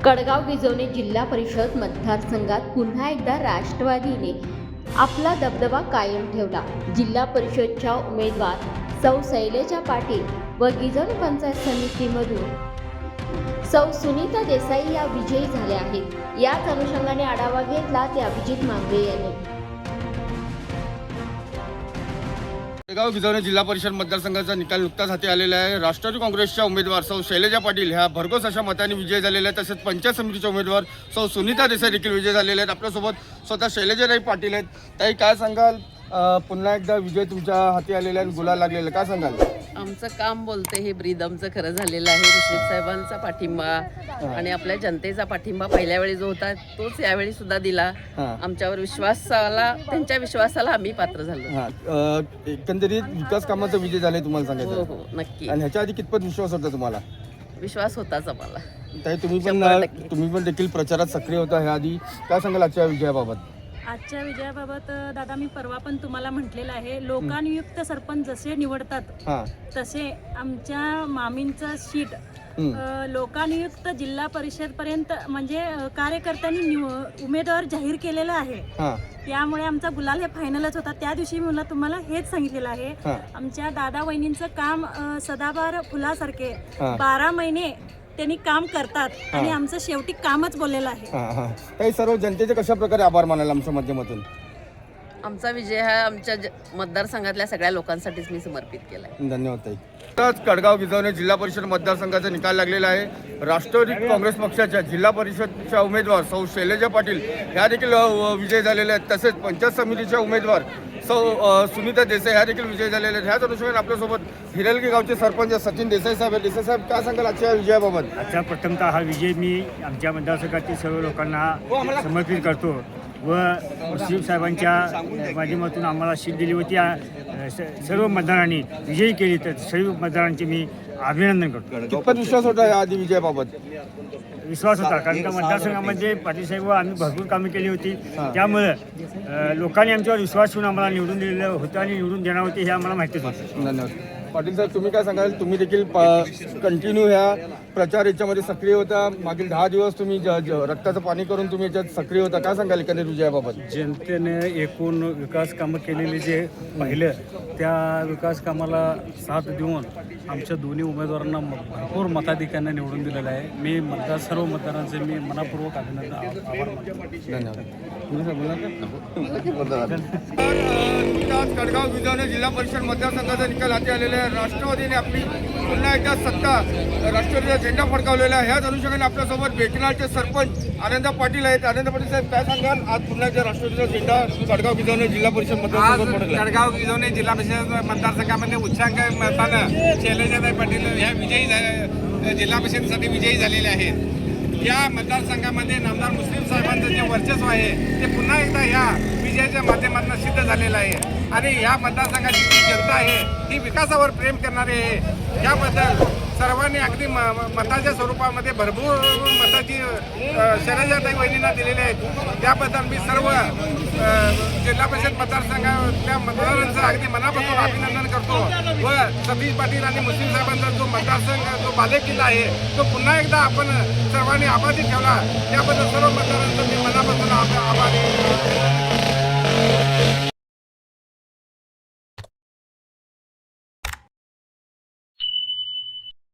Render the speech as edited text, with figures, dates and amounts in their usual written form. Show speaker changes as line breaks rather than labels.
कडगाव गिजवणे जिल्हा परिषद मतदारसंघात पुन्हा एकदा राष्ट्रवादीने आपला दबदबा कायम ठेवला। जिल्हा परिषदच्या उमेदवार सौ शैलेजा पाटील व गिजवणे पंचायत समितीमधून सौ सुनीता देसाई या विजयी झाल्या आहेत। याच अनुषंगाने आढावा घेतला ते अभिजित मांगवे यांनी।
कडगाव गिजवणे जिल्हा परिषद मतदारसंघाचा निकाल नुकताच हाती आलेला आहे। राष्ट्रवादी काँग्रेसच्या उमेदवार सौ शैलेजा पाटील ह्या भरघोस अशा मतांनी विजय झालेल्या आहेत। तसेच पंचायत समितीचे उमेदवार सौ सुनीता देसाई देखील विजय झालेले आहेत। आपल्यासोबत स्वतः शैलेजाताई पाटील आहेत। ताई, काय सांगाल, पुन्हा एकदा विजय तुमच्या हाती आलेला आहे, गुलाल लागलेला, काय सांगाल?
आमचं काम बोलते हे ब्रीद आमचं खरं झालेलं आहे। ऋषभ साहेबांचा पाठिंबा आणि आपल्या जनतेचा पाठिंबा पहिल्या वेळी जो होता तोच यावेळी सुद्धा दिला। आमच्यावर विश्वासाला, त्यांच्या विश्वासाला आम्ही पात्र झालो।
एकंदरीत विकास कामाचा विजय झाले तुम्हाला सांगायचं?
हो हो, नक्की।
आणि ह्याच्या आधी कितपत विश्वास होता तुम्हाला?
विश्वास होताच आम्हाला।
ताई, तुम्ही पण देखील प्रचारात सक्रिय होता ह्या आधी, काय सांगाल आजच्या विजयाबाबत?
आजच्या विजयाबाबत दादा, मी परवा पण तुम्हाला म्हटलेलं आहे, लोकांयुक्त सरपंच जसे निवडतात तसे आमच्या मामींचं शीट लोकांयुक्त जिल्हा परिषद पर्यंत म्हणजे कार्यकर्त्यांनी उमेदवार जाहीर केलेला आहे। त्यामुळे आमचा गुलाल हे फायनलच होता। त्या दिवशी मला तुम्हाला हेच सांगितलेलं आहे, आमच्या दादा वहिनींचं काम सदाबहार फुलासारखे 12 महिने त्यांनी काम करतात आणि आमचं शेवटी कामच बोललेलं आहे।
काही सर्व जनतेचे कशा प्रकारे आभार मानाल आमच्या माध्यमातून?
आमचा विजय हा आमच्या मतदारसंघातल्या सगळ्या लोकांसाठीच मी समर्पित केला आहे।
धन्यवाद ताई। कडगाव गिजवणे जिल्हा परिषद मतदारसंघाचा निकाल लागलेला आहे। राष्ट्रवादी काँग्रेस पक्षाच्या जिल्हा परिषदच्या उमेदवार सौ शैलेजा पाटील ह्या देखील विजय झालेल्या आहेत। तसेच पंचायत समितीच्या उमेदवार सौ सुनीता देसाई ह्या देखील विजय झालेल्या आहेत। ह्याच अनुषंगाने आपल्यासोबत हिरलगी गावचे सरपंच सचिन देसाई साहेब आहेत। देसाई साहेब, काय सांगाल आजच्या विजयाबाबत?
आजचा प्रथमतः हा विजय मी आमच्या मतदारसंघातील सर्व लोकांना समर्पित करतो व ऋषभ साहेबांच्या माध्यमातून आम्हाला शीट दिली होती। सर्व मतदारांनी विजयी केली, तर सर्व मतदारांचे मी अभिनंदन करतो।
कितपत विश्वास होता या आधी विजयाबाबत?
विश्वास होता, कारण का मतदारसंघामध्ये पाटील साहेब आम्ही भरपूर कामे केली होती। त्यामुळे लोकांनी आमच्यावर विश्वास ठेवून आम्हाला निवडून दिलेलं होतं आणि निवडून देणार होते हे आम्हाला माहितीच होतं।
धन्यवाद। पाटील साहेब, तुम्ही काय सांगाल? तुम्ही देखील कंटिन्यू ह्या प्रचार याच्यामध्ये सक्रिय होता। मागील 10 दिवस तुम्ही रक्ताचं पाणी करून तुम्ही याच्यात सक्रिय होता, काय सांगाल एकंदरीत विजयाबाबत?
जनतेने एकूण विकास कामं केलेली जे पाहिलं त्या विकास कामाला साथ देऊन आमच्या दोन्ही उमेदवारांना भरपूर मताधिक्याने निवडून दिलेलं आहे। मी सर्व मतदारांचे मी मनपूर्वक अभिनंदन, आभार मानतो।
धन्यवाद। कडगाव गिजवणे जिल्हा परिषद मतदारसंघाचा निकाल हाती आलेला आहे। राष्ट्रवादीने आपली पुन्हा एकदा सत्ता, राष्ट्रवादीचा झेंडा फडकावलेला आहे। ह्याच अनुषंगाने आपल्यासोबत बेकनाळचे सरपंच आनंद पाटील आहेत। आनंद पाटील साहेब, काय सांगाल, आज पुन्हा एकदा राष्ट्रवादीचा झेंडा कडगाव गिजवणे जिल्हा परिषद मतदारसंघात फडकला?
कडगाव गिजवणे जिल्हा परिषद मतदारसंघामध्ये उच्चांक मतानं शैलेजाताई पाटील ह्या जिल्हा परिषदेसाठी विजयी झालेले आहेत। या मतदारसंघामध्ये नामदार मुस्लिम साहेबांचं जे वर्चस्व आहे ते पुन्हा एकदा ह्या विजयाच्या माध्यमातून सिद्ध झालेलं आहे। आणि ह्या मतदारसंघाची जी जनता आहे ही विकासावर प्रेम करणारी आहे। याबद्दल सर्वांनी अगदी मताच्या स्वरूपामध्ये भरपूर मताची शैलेजाताई वहिनींना दिलेली आहेत। त्याबद्दल मी सर्व जिल्हा परिषद मतदारसंघातल्या मतदारांचं अगदी मनापासून अभिनंदन करतो व सतीश पाटील आणि मुस्लिम साहेबांचा जो मतदारसंघ, जो बालेकिल्ला आहे तो पुन्हा एकदा आपण सर्वांनी आबादी ठेवला, त्याबद्दल सर्व मतदारांचं मी मनापासून आभारी